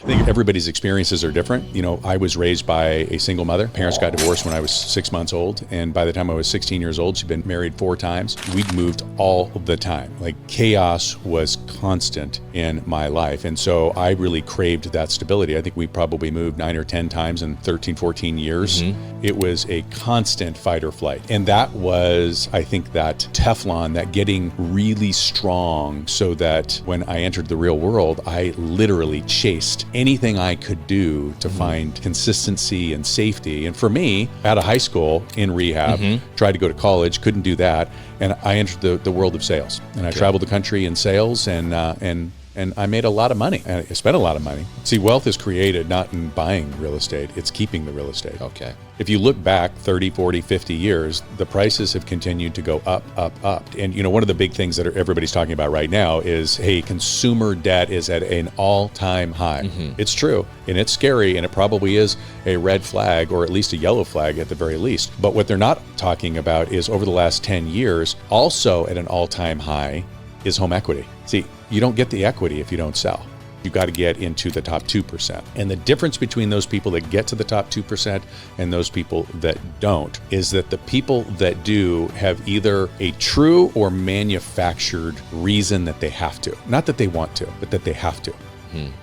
I think everybody's experiences are different. You know, I was raised by a single mother. Parents got divorced when I was 6 months old. And by the time I was 16 years old, she'd been married 4 times. We'd moved all the time. Like, chaos was constant in my life. And so I really craved that stability. I think we probably moved 9 or 10 times in 13, 14 years. It was a constant fight or flight. And that was, I think, that Teflon, that getting really strong so that when I entered the real world, I literally chased anything I could do to find consistency and safety. And for me, out of high school, in rehab, tried to go to college, couldn't do that. And I entered the world of sales. And I traveled the country in sales, and I made a lot of money. I spent a lot of money. See, wealth is created not in buying real estate, it's keeping the real estate. Okay. If you look back 30, 40, 50 years, the prices have continued to go up, up, up. And you know, one of the big things that everybody's talking about right now is, hey, consumer debt is at an all-time high. It's true, and it's scary, and it probably is a red flag, or at least a yellow flag at the very least. But what they're not talking about is over the last 10 years, also at an all-time high, is home equity. See, you don't get the equity if you don't sell. You got to get into the top 2%. And the difference between those people that get to the top 2% and those people that don't is that the people that do have either a true or manufactured reason that they have to. Not that they want to, but that they have to.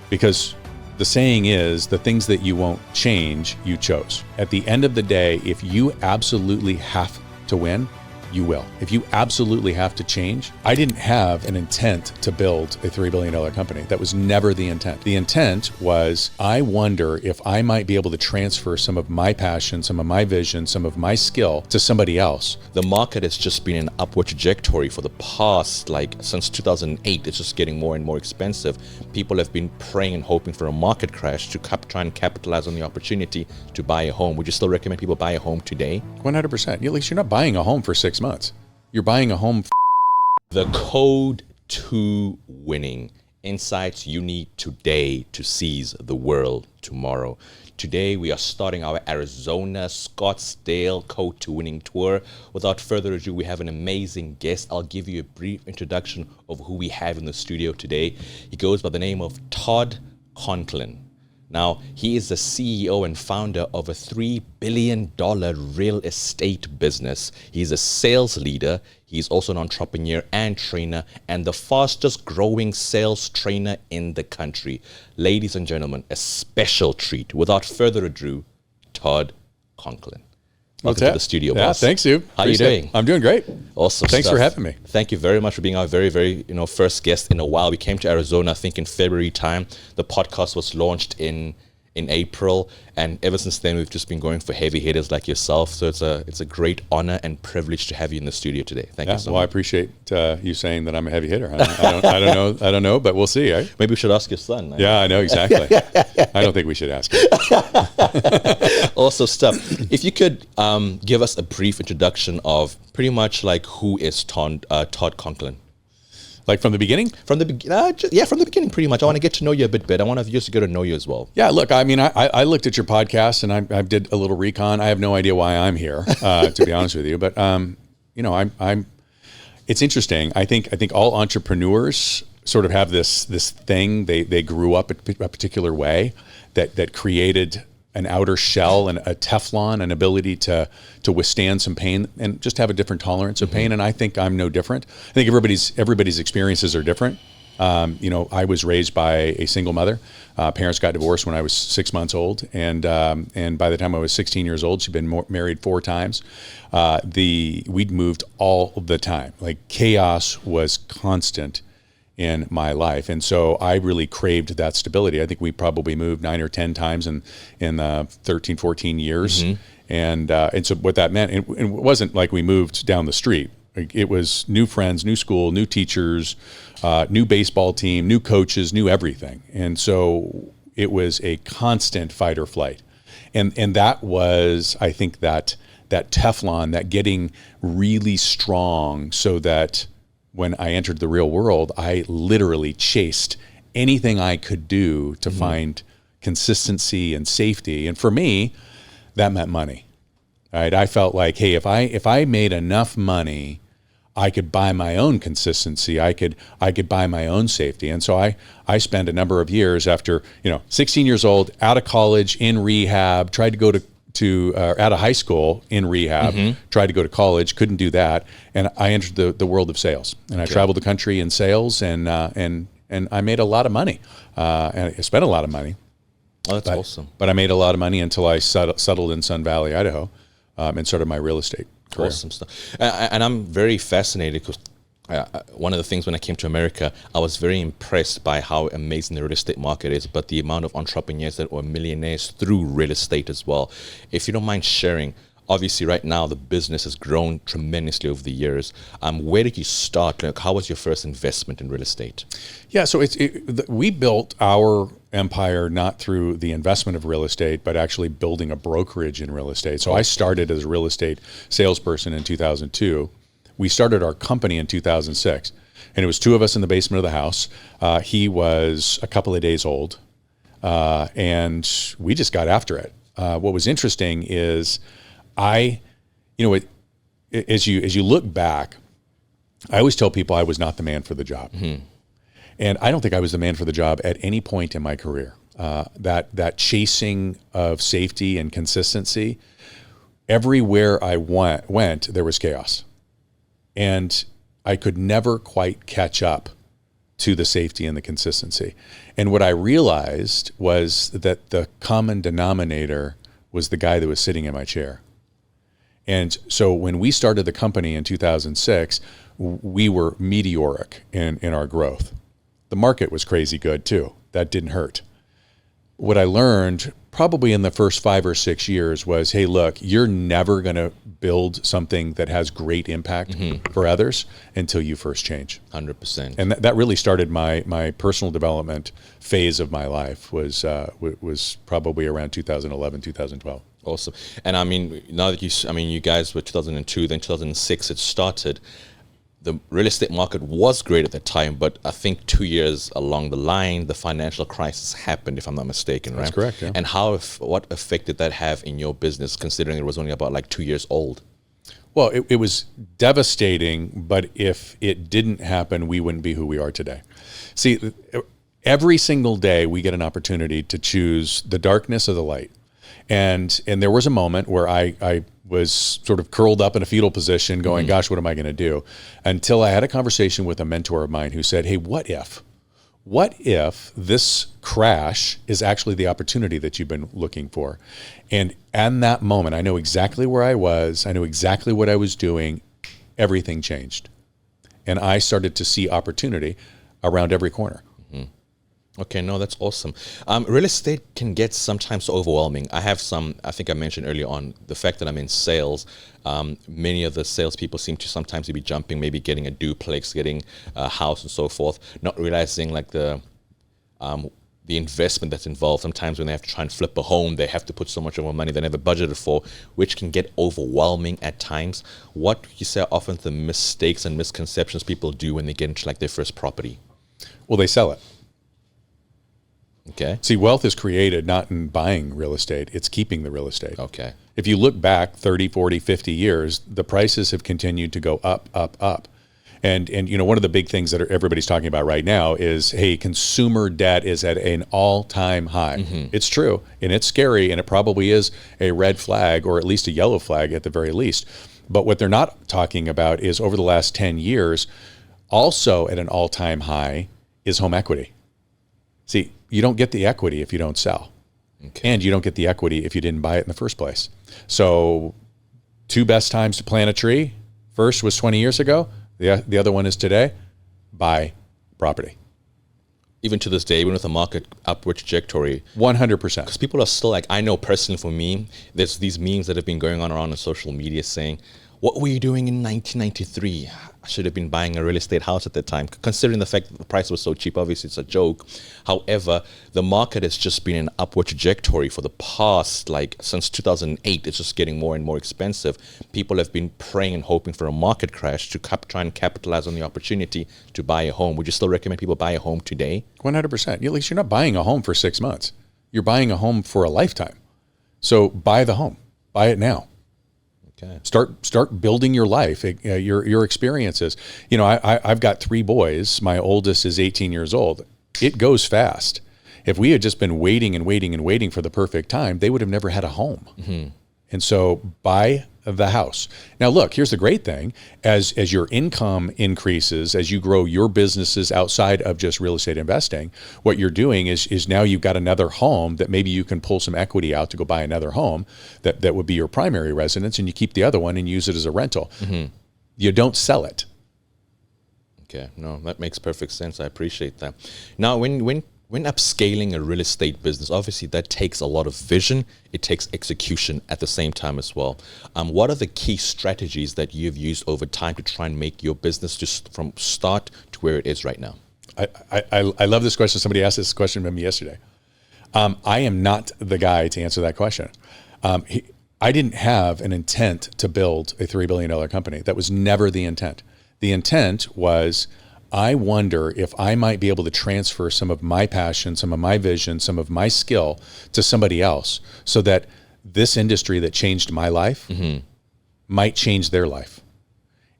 Because the saying is, the things that you won't change, you chose. At the end of the day, if you absolutely have to win, you will. If you absolutely have to change, I didn't have an intent to build a $3 billion company. That was never the intent. The intent was, I wonder if I might be able to transfer some of my passion, some of my vision, some of my skill to somebody else. The market has just been in an upward trajectory for the past, since 2008. It's just getting more and more expensive. People have been praying and hoping for a market crash to try and capitalize on the opportunity to buy a home. Would you still recommend people buy a home today? 100%. At least you're not buying a home for 6 months. You're buying a home. The code to winning. Insights you need today to seize the world tomorrow. Today we are starting our Arizona Scottsdale Code to Winning tour. Without further ado, we have an amazing guest. I'll give you a brief introduction of who we have in the studio today. He goes by the name of Todd Conklin. Now, he is the CEO and founder of a $3 billion real estate business. He's a sales leader. He's also an entrepreneur and trainer, and the fastest growing sales trainer in the country. Ladies and gentlemen, a special treat. Without further ado, Todd Conklin. Welcome to the studio, boss. Thanks, you. How are you doing? I'm doing great. Awesome. Thanks for having me. Thank you very much for being our very, very first guest in a while. We came to Arizona, I think, in February time. The podcast was launched in April, and ever since then we've just been going for heavy hitters like yourself. So it's a great honor and privilege to have you in the studio today. Thank you so much. I appreciate you saying that I'm a heavy hitter. I don't know, but we'll see. Right? Maybe we should ask your son. Yeah, I know exactly. I don't think we should ask him. Awesome stuff. If you could give us a brief introduction of pretty much who is Todd Conklin. Like from the beginning? From the beginning, pretty much. I want to get to know you a bit better. I want our viewers to get to know you as well. Yeah, look, I mean, I looked at your podcast and I did a little recon. I have no idea why I'm here, to be honest with you. But it's interesting. I think all entrepreneurs sort of have this thing. They grew up a particular way that created an outer shell and a Teflon, an ability to withstand some pain and just have a different tolerance of pain. And I think I'm no different. I think everybody's experiences are different. I was raised by a single mother. Parents got divorced when I was 6 months old, and by the time I was 16 years old, she'd been married 4 times. We'd moved all the time. Like, chaos was constant in my life. And so I really craved that stability. I think we probably moved 9 or 10 times in 13, 14 years. And so what that meant, and it wasn't like we moved down the street. It was new friends, new school, new teachers, new baseball team, new coaches, new everything. And so it was a constant fight or flight. And that was, I think, that Teflon, that getting really strong so that when I entered the real world, I literally chased anything I could do to find consistency and safety. And for me, that meant money. Right? I felt like, hey, if I made enough money, I could buy my own consistency. I could buy my own safety. And so I spent a number of years after, 16 years old, out of college, in rehab, tried to go to out of high school, in rehab, tried to go to college, couldn't do that. And I entered the world of sales. And I traveled the country in sales, and I made a lot of money. And I spent a lot of money. Oh, that's awesome. But I made a lot of money until I settled in Sun Valley, Idaho, and started my real estate career. Awesome stuff. And I'm very fascinated because one of the things when I came to America, I was very impressed by how amazing the real estate market is, but the amount of entrepreneurs that were millionaires through real estate as well. If you don't mind sharing, obviously right now the business has grown tremendously over the years. Where did you start? Like, how was your first investment in real estate? Yeah, so we built our empire not through the investment of real estate, but actually building a brokerage in real estate. So I started as a real estate salesperson in 2002. We started our company in 2006, and it was two of us in the basement of the house. He was a couple of days old, and we just got after it. What was interesting is as you look back, I always tell people I was not the man for the job. And I don't think I was the man for the job at any point in my career. That chasing of safety and consistency, everywhere I went, there was chaos. And I could never quite catch up to the safety and the consistency. And what I realized was that the common denominator was the guy that was sitting in my chair. And so when we started the company in 2006, we were meteoric in our growth. The market was crazy good too. That didn't hurt. What I learned probably in the first 5 or 6 years was, hey, look, you're never going to build something that has great impact for others until you first change. 100%. And that really started my personal development phase of my life was probably around 2011, 2012. Awesome. And I mean, now that you guys were 2002, then 2006 it started. The real estate market was great at that time, but I think 2 years along the line, the financial crisis happened, if I'm not mistaken, right? That's correct, yeah. And what effect did that have in your business, considering it was only about like 2 years old? Well, it was devastating, but if it didn't happen, we wouldn't be who we are today. See, every single day we get an opportunity to choose the darkness or the light. And there was a moment where I was sort of curled up in a fetal position going, gosh, what am I going to do? Until I had a conversation with a mentor of mine who said, hey, what if this crash is actually the opportunity that you've been looking for? And at that moment, I know exactly where I was. I knew exactly what I was doing. Everything changed. And I started to see opportunity around every corner. Okay, no, that's awesome. Real estate can get sometimes overwhelming. I think I mentioned earlier on, the fact that I'm in sales, many of the salespeople seem to sometimes be jumping, maybe getting a duplex, getting a house and so forth, not realizing like the investment that's involved. Sometimes when they have to try and flip a home, they have to put so much more money they never budgeted for, which can get overwhelming at times. What would you say are often the mistakes and misconceptions people do when they get into like their first property? Well, they sell it. Okay. See, wealth is created not in buying real estate, it's keeping the real estate. Okay. If you look back 30, 40, 50 years, the prices have continued to go up, up, up. And one of the big things that everybody's talking about right now is, hey, consumer debt is at an all-time high. It's true, and it's scary, and it probably is a red flag, or at least a yellow flag at the very least. But what they're not talking about is over the last 10 years, also at an all-time high is home equity. See, you don't get the equity if you don't sell. Okay. And you don't get the equity if you didn't buy it in the first place. So 2 best times to plant a tree. First was 20 years ago. The other one is today. Buy property. Even to this day, even with the market upward trajectory. 100%. Because people are still like, I know personally for me, there's these memes that have been going on around on social media saying, what were you doing in 1993? I should have been buying a real estate house at that time. Considering the fact that the price was so cheap, obviously it's a joke. However, the market has just been in an upward trajectory for the past, since 2008, it's just getting more and more expensive. People have been praying and hoping for a market crash to try and capitalize on the opportunity to buy a home. Would you still recommend people buy a home today? 100%. At least you're not buying a home for 6 months. You're buying a home for a lifetime. So buy the home. Buy it now. Okay. Start building your life, your experiences. You know, I've got 3 boys. My oldest is 18 years old. It goes fast. If we had just been waiting and waiting and waiting for the perfect time, they would have never had a home. Mm-hmm. And so buy the house. Now, look, here's the great thing. As your income increases, as you grow your businesses outside of just real estate investing, what you're doing is now you've got another home that maybe you can pull some equity out to go buy another home that would be your primary residence, and you keep the other one and use it as a rental. Mm-hmm. You don't sell it. Okay, no, that makes perfect sense. I appreciate that. Now, when upscaling a real estate business, obviously that takes a lot of vision. It takes execution at the same time as well. What are the key strategies that you've used over time to try and make your business just from start to where it is right now? I love this question. Somebody asked this question of me yesterday. I am not the guy to answer that question. I didn't have an intent to build a $3 billion company. That was never the intent. The intent was, I wonder if I might be able to transfer some of my passion, some of my vision, some of my skill to somebody else so that this industry that changed my life mm-hmm. might change their life.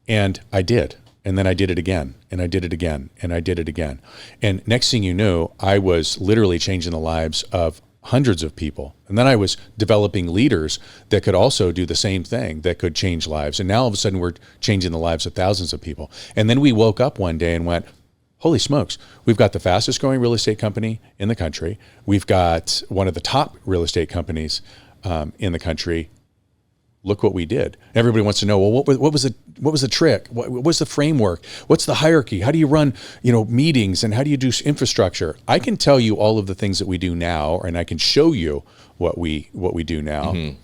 And I did. And then I did it again, and I did it again, and I did it again. And next thing you knew, I was literally changing the lives of hundreds of people. And then I was developing leaders that could also do the same thing, that could change lives. And now all of a sudden we're changing the lives of thousands of people. And then we woke up one day and went, holy smokes, we've got the fastest growing real estate company in the country. We've got one of the top real estate companies in the country. Look what we did. Everybody wants to know, well, what was the trick? What was the framework? What's the hierarchy? How do you run, meetings, and how do you do infrastructure? I can tell you all of the things that we do now, and I can show you what we do now. Mm-hmm.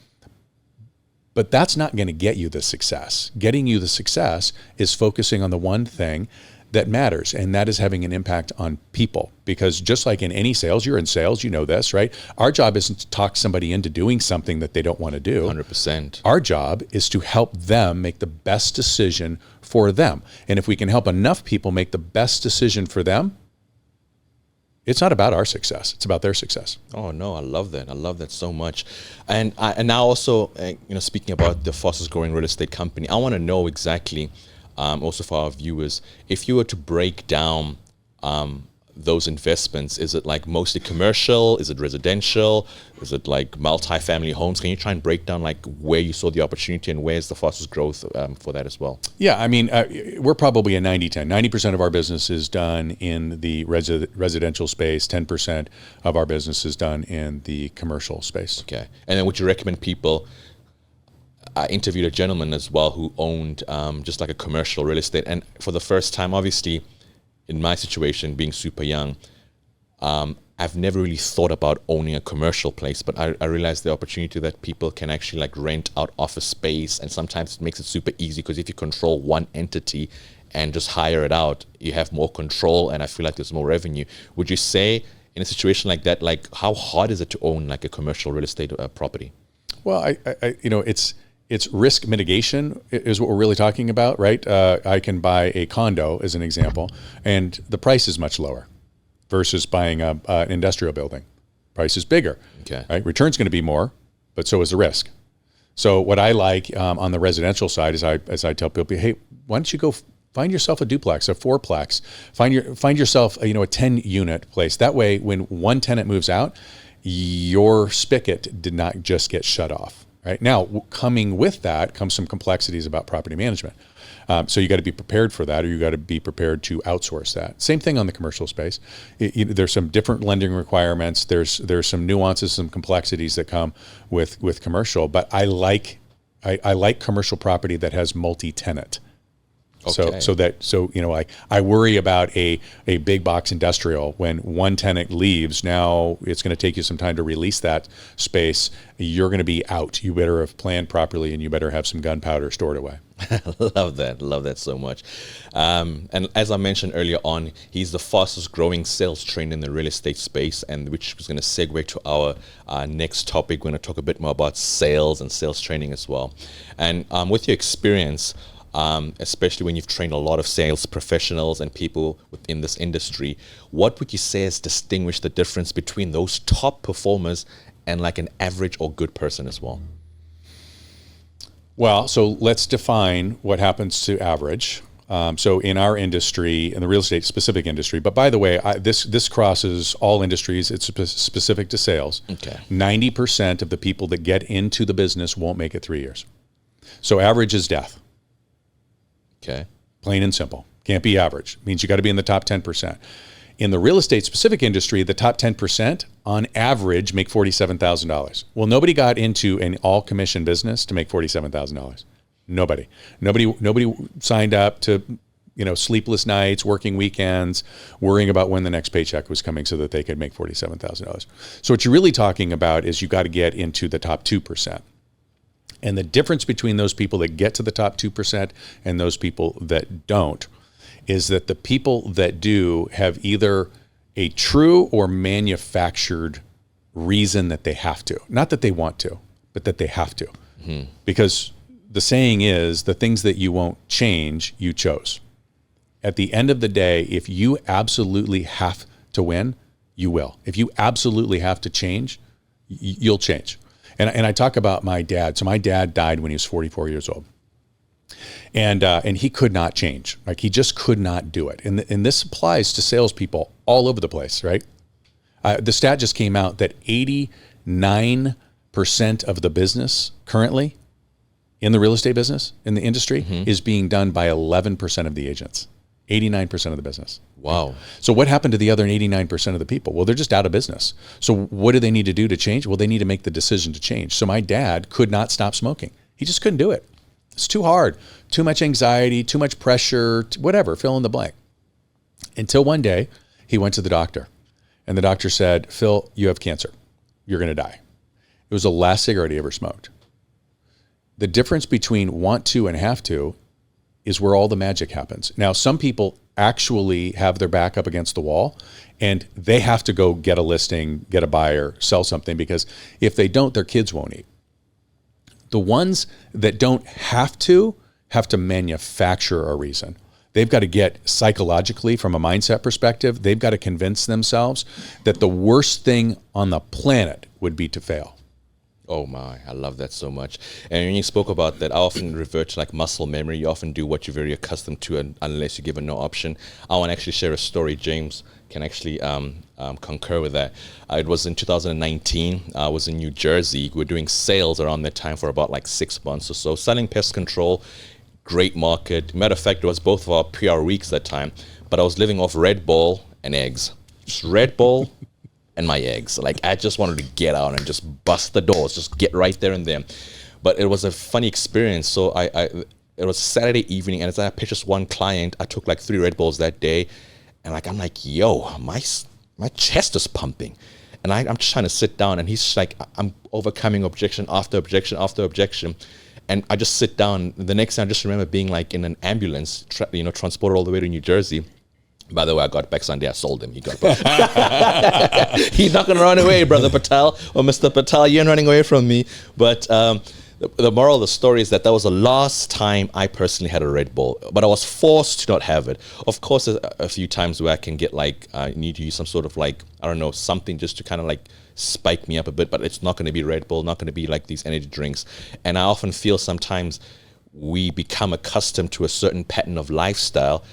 But that's not going to get you the success. Getting you the success is focusing on the one thing that matters, and that is having an impact on people. Because just like in any sales, you're in sales, you know this, right? Our job isn't to talk somebody into doing something that they don't want to do. 100%. Our job is to help them make the best decision for them. And if we can help enough people make the best decision for them, it's not about our success. It's about their success. Oh, no, I love that. I love that so much. And now also, speaking about the fastest growing real estate company, I want to know exactly, also for our viewers, if you were to break down those investments, is it like mostly commercial? Is it residential? Is it like multi-family homes? Can you try and break down like where you saw the opportunity and where's the fastest growth for that as well? Yeah, I mean, we're probably a 90-10. 90% of our business is done in the residential space. 10% of our business is done in the commercial space. Okay. And then would you recommend people... I interviewed a gentleman as well who owned just like a commercial real estate. And for the first time, obviously, in my situation, being super young, I've never really thought about owning a commercial place, but I realized the opportunity that people can actually like rent out office space. And sometimes it makes it super easy because if you control one entity and just hire it out, you have more control and I feel like there's more revenue. Would you say in a situation like that, like how hard is it to own like a commercial real estate property? Well, it's risk mitigation is what we're really talking about, right? I can buy a condo as an example, and the price is much lower versus buying an industrial building. Price is bigger, okay. Right? Return's going to be more, but so is the risk. So what I like on the residential side is as I tell people, hey, why don't you go find yourself a duplex, a fourplex, find yourself a 10-unit place. That way, when one tenant moves out, your spigot did not just get shut off. Right now, coming with that comes some complexities about property management. So you got to be prepared for that, or you got to be prepared to outsource that. Same thing on the commercial space. There's some different lending requirements. There's some nuances, some complexities that come with commercial. But I like commercial property that has multi-tenant. Okay. So I worry about a big box industrial. When one tenant leaves, now it's going to take you some time to release that space. You're going to be out. You better have planned properly, and you better have some gunpowder stored away. Love that so much. And as I mentioned earlier on, he's the fastest growing sales trainer in the real estate space, and which is going to segue to our next topic. We're going to talk a bit more about sales and sales training as well. And with your experience, especially when you've trained a lot of sales professionals and people within this industry, what would you say has distinguished the difference between those top performers and like an average or good person as well? Well, so let's define what happens to average. So in our industry, in the real estate specific industry, but by the way, this crosses all industries. It's specific to sales. Okay. 90% of the people that get into the business won't make it 3 years. So average is death. Okay. Plain and simple. Can't be average. Means you got to be in the top 10%. In the real estate specific industry, the top 10% on average make $47,000. Well, nobody got into an all commission business to make $47,000. Nobody signed up to, sleepless nights, working weekends, worrying about when the next paycheck was coming so that they could make $47,000. So what you're really talking about is you got to get into the top 2%. And the difference between those people that get to the top 2% and those people that don't is that the people that do have either a true or manufactured reason that they have to. Not that they want to, but that they have to. Mm-hmm. Because the saying is, the things that you won't change, you chose. At the end of the day, if you absolutely have to win, you will. If you absolutely have to change, you'll change. And I talk about my dad. So my dad died when he was 44 years old. And he could not change. Like, he just could not do it. And this applies to salespeople all over the place, right? The stat just came out that 89% of the business currently in the real estate business, in the industry, is being done by 11% of the agents. 89% of the business. Wow. So what happened to the other 89% of the people? Well, they're just out of business. So what do they need to do to change? Well, they need to make the decision to change. So my dad could not stop smoking. He just couldn't do it. It's too hard, too much anxiety, too much pressure, whatever, fill in the blank. Until one day he went to the doctor and the doctor said, Phil, you have cancer. You're going to die. It was the last cigarette he ever smoked. The difference between want to and have to is where all the magic happens. Now, some people actually have their back up against the wall and they have to go get a listing, get a buyer, sell something, because if they don't, their kids won't eat. The ones that don't have to manufacture a reason. They've got to get psychologically, from a mindset perspective, they've got to convince themselves that the worst thing on the planet would be to fail. Oh my, I love that so much. And when you spoke about that, I often revert to like muscle memory. You often do what you're very accustomed to, and unless you're given no option. I want to actually share a story. James can actually concur with that. It was in 2019. I was in New Jersey. We were doing sales around that time for about like 6 months or so, selling pest control. Great market. Matter of fact, it was both of our PR weeks that time, but I was living off Red Bull and eggs. Just Red Bull and my eggs. Like, I just wanted to get out and just bust the doors, just get right there and then. But it was a funny experience. So it was Saturday evening, and as I pitched just one client, I took like 3 Red Bulls that day, and like I'm like, yo, my chest is pumping, and I'm just trying to sit down, and he's like, I'm overcoming objection after objection after objection. And I just sit down. The next thing I just remember being like in an ambulance, transported all the way to New Jersey. By the way, I got back Sunday. I sold him. He got back. He's not going to run away, Brother Patel or Mr. Patel. You're running away from me. But the moral of the story is that was the last time I personally had a Red Bull. But I was forced to not have it. Of course, there's a few times where I can get like, I need to use some sort of like, I don't know, something just to kind of like spike me up a bit. But it's not going to be Red Bull, not going to be like these energy drinks. And I often feel sometimes we become accustomed to a certain pattern of lifestyle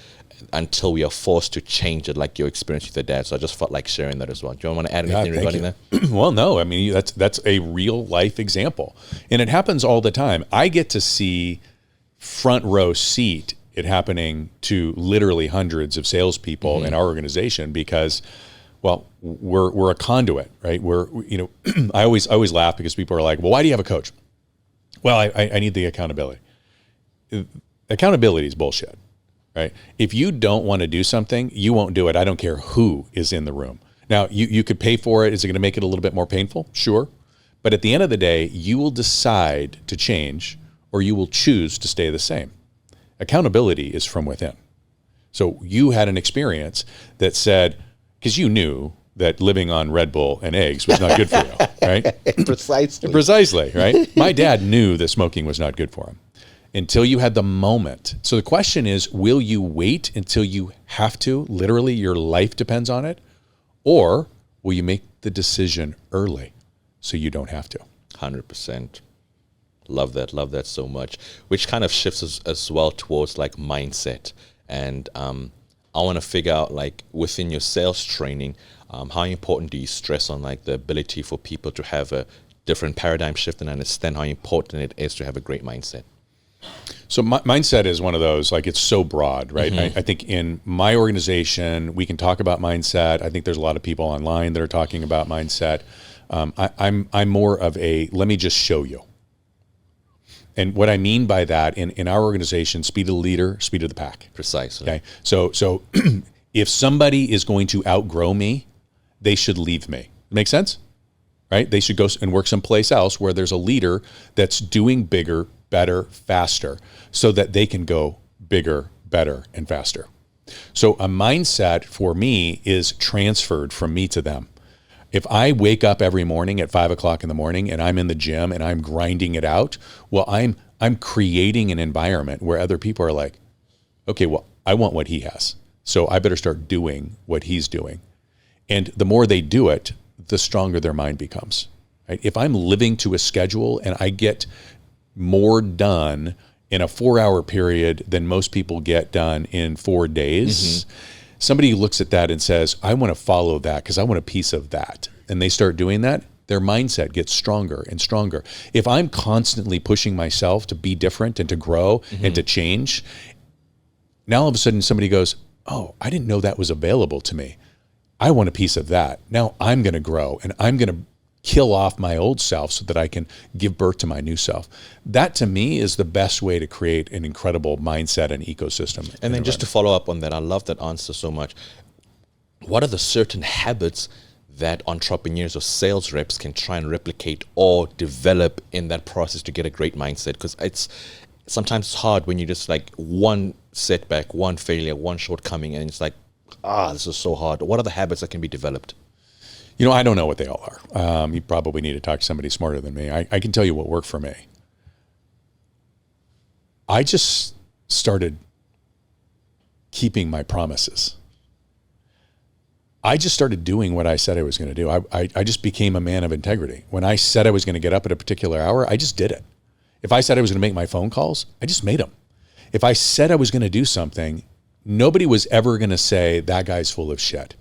until we are forced to change it, like your experience with your dad. So I just felt like sharing that as well. Do you want to add anything regarding that? Well, no. I mean, that's a real life example. And it happens all the time. I get to see front row seat it happening to literally hundreds of salespeople in our organization because, well, we're a conduit, right? I always laugh because people are like, well, why do you have a coach? Well, I need the accountability. Accountability is bullshit. Right? If you don't want to do something, you won't do it. I don't care who is in the room. Now, you could pay for it. Is it going to make it a little bit more painful? Sure. But at the end of the day, you will decide to change or you will choose to stay the same. Accountability is from within. So you had an experience that said, because you knew that living on Red Bull and eggs was not good for you, right? Precisely, right? My dad knew that smoking was not good for him. Until you had the moment. So the question is, will you wait until you have to, literally your life depends on it, or will you make the decision early so you don't have to? 100%. Love that so much. Which kind of shifts us as well towards like mindset. And I want to figure out, like, within your sales training, how important do you stress on like the ability for people to have a different paradigm shift and understand how important it is to have a great mindset? So mindset is one of those, like, it's so broad, right? Mm-hmm. I think in my organization, we can talk about mindset. I think there's a lot of people online that are talking about mindset. I'm more of a, let me just show you. And what I mean by that, in our organization, speed of the leader, speed of the pack. Precisely. Okay. So if somebody is going to outgrow me, they should leave me. Make sense? Right? They should go and work someplace else where there's a leader that's doing bigger, better, faster, so that they can go bigger, better, and faster. So a mindset for me is transferred from me to them. If I wake up every morning at 5 o'clock in the morning and I'm in the gym and I'm grinding it out, well, I'm creating an environment where other people are like, okay, well, I want what he has, so I better start doing what he's doing. And the more they do it, the stronger their mind becomes. Right? If I'm living to a schedule and I get more done in a 4-hour period than most people get done in 4 days, somebody looks at that and says, I want to follow that because I want a piece of that. And they start doing that, their mindset gets stronger and stronger. If I'm constantly pushing myself to be different and to grow and to change, now all of a sudden somebody goes, oh, I didn't know that was available to me. I want a piece of that. Now I'm going to grow and I'm going to kill off my old self so that I can give birth to my new self. That to me is the best way to create an incredible mindset and ecosystem. And then just to follow up on that, I love that answer so much. What are the certain habits that entrepreneurs or sales reps can try and replicate or develop in that process to get a great mindset? Because it's sometimes hard when you just like one setback, one failure, one shortcoming, and it's like, this is so hard. What are the habits that can be developed? You know, I don't know what they all are. You probably need to talk to somebody smarter than me. I can tell you what worked for me. I just started keeping my promises. I just started doing what I said I was going to do. I just became a man of integrity. When I said I was going to get up at a particular hour, I just did it. If I said I was going to make my phone calls, I just made them. If I said I was going to do something, nobody was ever going to say, that guy's full of shit.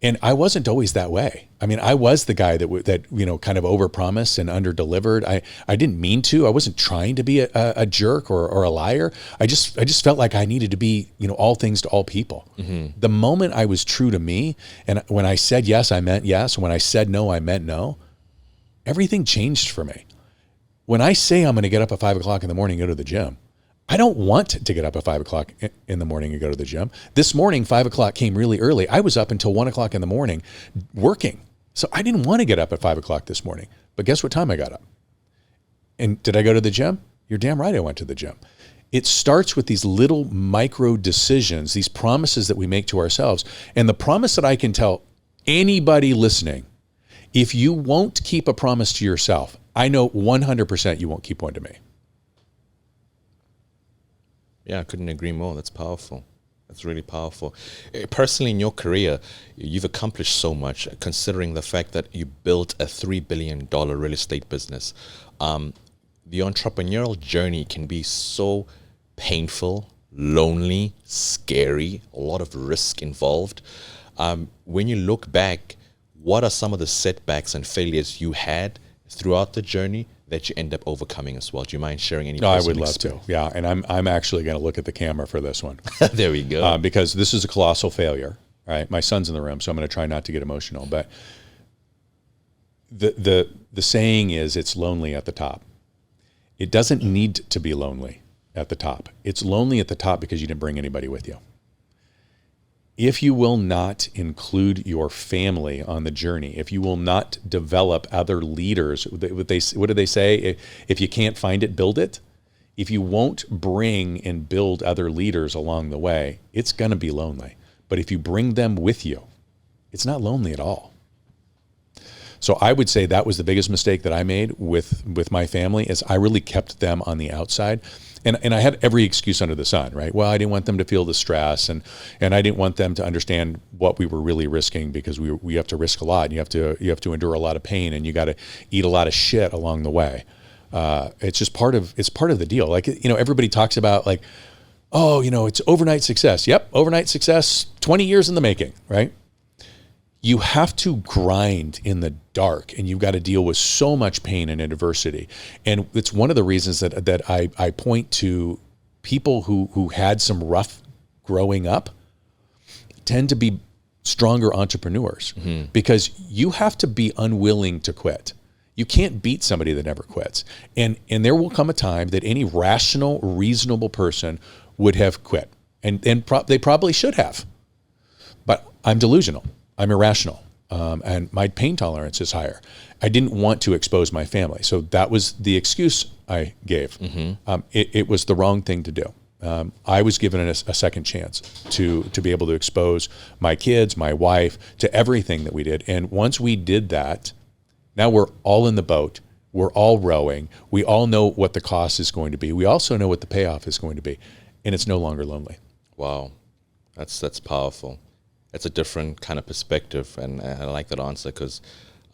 And I wasn't always that way. I mean, I was the guy that you know, kind of overpromised and underdelivered. I didn't mean to. I wasn't trying to be a jerk or a liar. I just felt like I needed to be, you know, all things to all people. Mm-hmm. The moment I was true to me, and when I said yes, I meant yes. When I said no, I meant no. Everything changed for me. When I say I'm going to get up at 5 o'clock in the morning and go to the gym, I don't want to get up at 5 o'clock in the morning and go to the gym. This morning, 5 o'clock came really early. I was up until 1 o'clock in the morning working. So I didn't want to get up at 5 o'clock this morning. But guess what time I got up? And did I go to the gym? You're damn right I went to the gym. It starts with these little micro decisions, these promises that we make to ourselves. And the promise that I can tell anybody listening, if you won't keep a promise to yourself, I know 100% you won't keep one to me. Yeah, I couldn't agree more. That's powerful. That's really powerful. Personally, in your career, you've accomplished so much, considering the fact that you built a $3 billion real estate business. The entrepreneurial journey can be so painful, lonely, scary, a lot of risk involved. When you look back, what are some of the setbacks and failures you had throughout the journey that you end up overcoming as well? Do you mind sharing any? No, I would love to. Yeah, and I'm actually going to look at the camera for this one. There we go. Because this is a colossal failure. Right, my son's in the room, so I'm going to try not to get emotional. But the saying is, it's lonely at the top. It doesn't need to be lonely at the top. It's lonely at the top because you didn't bring anybody with you. If you will not include your family on the journey, if you will not develop other leaders, what do they say? If you can't find it, build it. If you won't bring and build other leaders along the way, it's going to be lonely. But if you bring them with you, it's not lonely at all. So I would say that was the biggest mistake that I made with my family, is I really kept them on the outside. And I had every excuse under the sun, right? Well, I didn't want them to feel the stress, and I didn't want them to understand what we were really risking, because we have to risk a lot, and you have to endure a lot of pain, and you got to eat a lot of shit along the way. It's just part of the deal. Like, everybody talks about like, oh, it's overnight success. Yep, overnight success, 20 years in the making, right? You have to grind in the dark, and you've got to deal with so much pain and adversity. And it's one of the reasons that I point to people who had some rough growing up tend to be stronger entrepreneurs, because you have to be unwilling to quit. You can't beat somebody that never quits. And there will come a time that any rational, reasonable person would have quit. And they probably should have. But I'm delusional. I'm irrational. And my pain tolerance is higher. I didn't want to expose my family. So that was the excuse I gave. It was the wrong thing to do. I was given a second chance to be able to expose my kids, my wife, to everything that we did. And once we did that, now we're all in the boat. We're all rowing. We all know what the cost is going to be. We also know what the payoff is going to be. And it's no longer lonely. Wow. That's powerful. It's a different kind of perspective. And I like that answer, because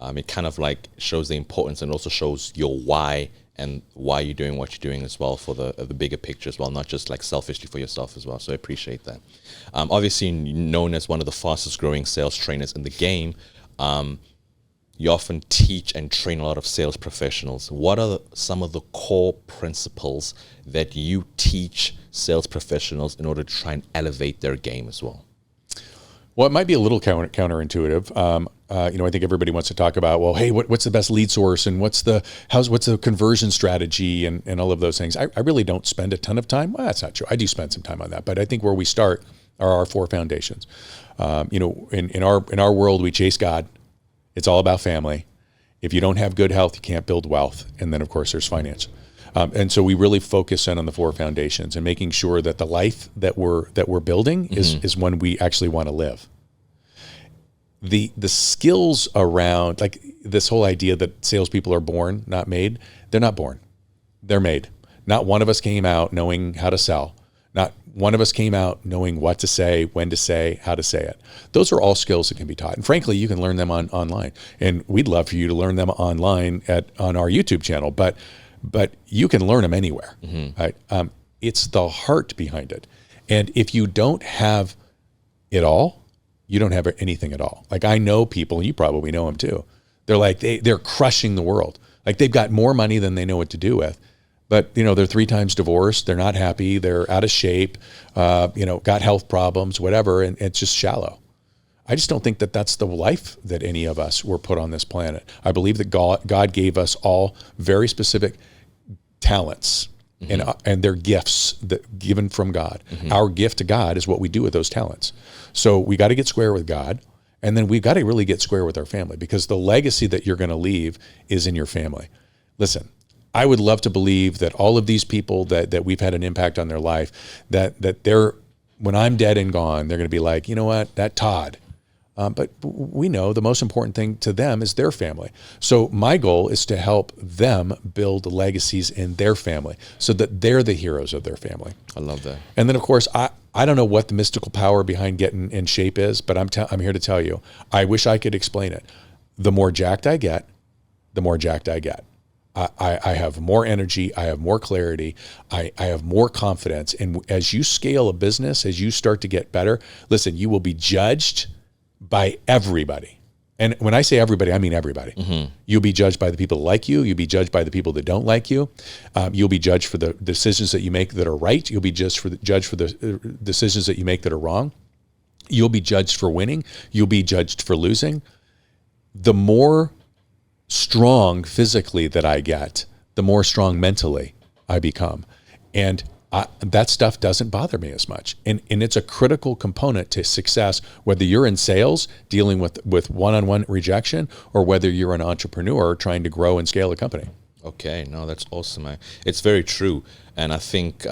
it kind of like shows the importance, and also shows your why, and why you're doing what you're doing as well, for the bigger picture as well, not just like selfishly for yourself as well. So I appreciate that. Obviously, known as one of the fastest growing sales trainers in the game, you often teach and train a lot of sales professionals. What are some of the core principles that you teach sales professionals in order to try and elevate their game as well? Well, it might be a little counterintuitive. I think everybody wants to talk about, well, hey, what's the best lead source, and what's the conversion strategy, and all of those things. I really don't spend a ton of time. Well, that's not true. I do spend some time on that, but I think where we start are our 4 foundations. In our world, we chase God. It's all about family. If you don't have good health, you can't build wealth. And then, of course, there's finance. And so we really focus in on the 4 foundations, and making sure that the life that we're building is one we actually want to live. The skills around, like this whole idea that salespeople are born, not made, they're not born. They're made. Not one of us came out knowing how to sell. Not one of us came out knowing what to say, when to say, how to say it. Those are all skills that can be taught. And frankly, you can learn them online. And we'd love for you to learn them online on our YouTube channel. But you can learn them anywhere. Right? It's the heart behind it. And if you don't have it all, you don't have anything at all. Like, I know people, and you probably know them too. They're like, they're crushing the world. Like, they've got more money than they know what to do with. But, they're 3 times divorced. They're not happy. They're out of shape, got health problems, whatever. And it's just shallow. I just don't think that that's the life that any of us were put on this planet. I believe that God gave us all very specific talents, and they're gifts that given from God. Our gift to God is what we do with those talents. So we got to get square with God, and then we've got to really get square with our family, because the legacy that you're going to leave is in your family. Listen, I would love to believe that all of these people that we've had an impact on their life, that they're, when I'm dead and gone, they're going to be like, you know what, that Todd. But we know the most important thing to them is their family. So my goal is to help them build legacies in their family, so that they're the heroes of their family. I love that. And then, of course, I don't know what the mystical power behind getting in shape is, but I'm here to tell you, I wish I could explain it. The more jacked I get, the more jacked I get. I have more energy. I have more clarity. I have more confidence. And as you scale a business, as you start to get better, listen, you will be judged by everybody. And when I say everybody, I mean everybody. You'll be judged by the people that like you. You'll be judged by the people that don't like you. You'll be judged for the decisions that you make that are right. You'll be judged for the decisions that you make that are wrong. You'll be judged for winning. You'll be judged for losing. The more strong physically that I get, the more strong mentally I become. And that stuff doesn't bother me as much. And it's a critical component to success, whether you're in sales dealing with one-on-one rejection, or whether you're an entrepreneur trying to grow and scale a company. Okay, no, that's awesome. It's very true. And I think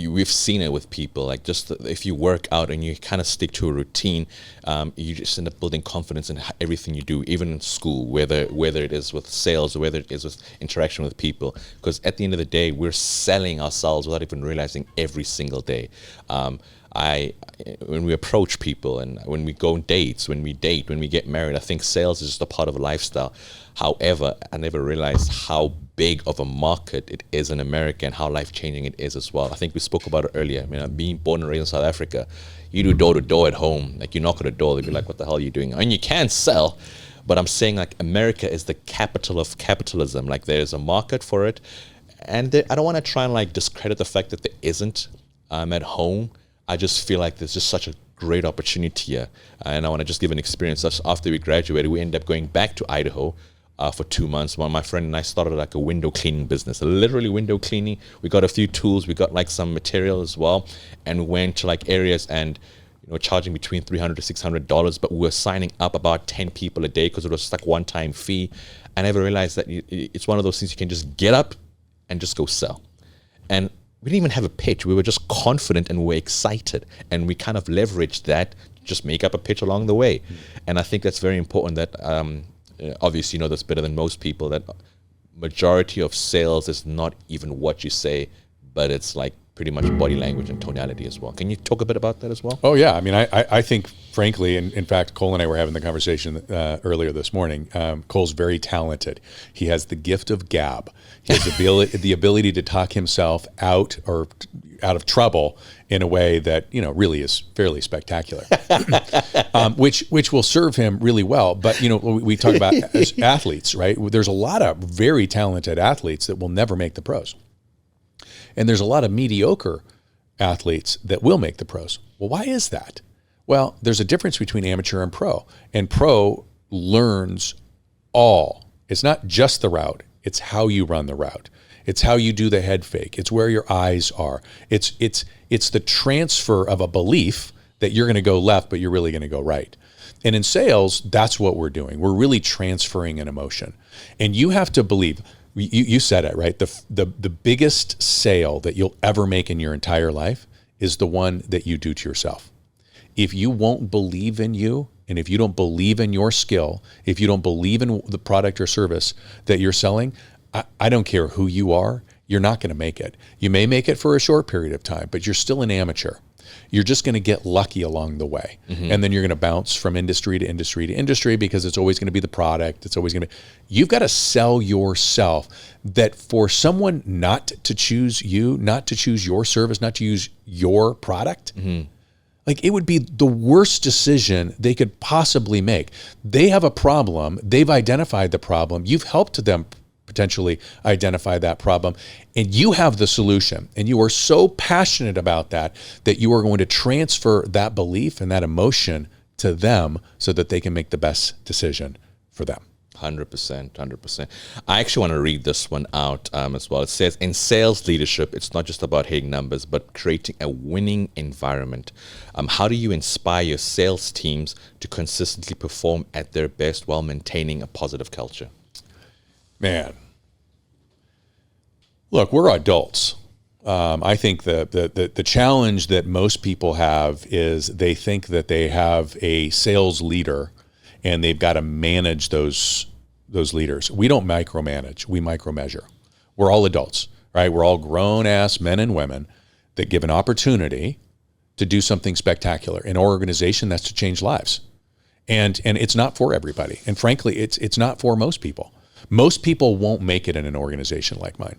we've seen it with people, like just if you work out and you kind of stick to a routine, you just end up building confidence in everything you do, even in school, whether it is with sales or whether it is with interaction with people. Because at the end of the day, we're selling ourselves without even realizing every single day. when we approach people and when we go on dates, when we date, when we get married, I think sales is just a part of a lifestyle. However, I never realized how big of a market it is in America and how life-changing it is as well. I think we spoke about it earlier. I mean, being born and raised in South Africa, you do door-to-door at home. Like, you knock on a door, they'll be like, what the hell are you doing? And you can sell, but I'm saying, like, America is the capital of capitalism. Like, there's a market for it. And I don't want to try and, like, discredit the fact that there isn't at home. I just feel like there's just such a great opportunity here. And I want to just give an experience. Just after we graduated, we ended up going back to Idaho for 2 months. Well, my friend and I started like a window cleaning business, literally window cleaning. We got a few tools, we got like some material as well, and we went to like areas and, you know, charging between $300 to $600, but we were signing up about 10 people a day because it was just like one-time fee. I never realized that it's one of those things you can just get up and just go sell. And we didn't even have a pitch. We were just confident and we were excited. And we kind of leveraged that to just make up a pitch along the way. And I think that's very important that, obviously, you know this better than most people, that majority of sales is not even what you say, but it's like pretty much body language and tonality as well. Can you talk a bit about that as well? Oh, yeah. I mean, I think, frankly, and in fact, Cole and I were having the conversation earlier this morning. Cole's very talented. He has the gift of gab. He has the ability to talk himself out of trouble in a way that, you know, really is fairly spectacular, which will serve him really well. But, you know, we talk about as athletes, right? There's a lot of very talented athletes that will never make the pros. And there's a lot of mediocre athletes that will make the pros. Well, why is that? Well, there's a difference between amateur and pro. And pro learns all. It's not just the route. It's how you run the route. It's how you do the head fake. It's where your eyes are. It's the transfer of a belief that you're going to go left, but you're really going to go right. And in sales, that's what we're doing. We're really transferring an emotion. And you have to believe. You said it, right? The biggest sale that you'll ever make in your entire life is the one that you do to yourself. If you won't believe in you, and if you don't believe in your skill, if you don't believe in the product or service that you're selling, I don't care who you are, you're not going to make it. You may make it for a short period of time, but you're still an amateur. You're just going to get lucky along the way. Mm-hmm. And then you're going to bounce from industry to industry to industry because it's always going to be the product. It's always going to be, you've got to sell yourself, that for someone not to choose you, not to choose your service, not to use your product, mm-hmm. like it would be the worst decision they could possibly make. They have a problem. They've identified the problem. You've helped them potentially identify that problem, and you have the solution, and you are so passionate about that you are going to transfer that belief and that emotion to them so that they can make the best decision for them. 100%. I actually want to read this one out as well. It says, in sales leadership, it's not just about hitting numbers, but creating a winning environment. How do you inspire your sales teams to consistently perform at their best while maintaining a positive culture? Man, look, we're adults. I think the challenge that most people have is they think that they have a sales leader and they've got to manage those leaders. We don't micromanage, we micromeasure. We're all adults, right? We're all grown-ass men and women that give an opportunity to do something spectacular. In our organization, that's to change lives. And it's not for everybody. And frankly, it's not for most people. Most people won't make it in an organization like mine.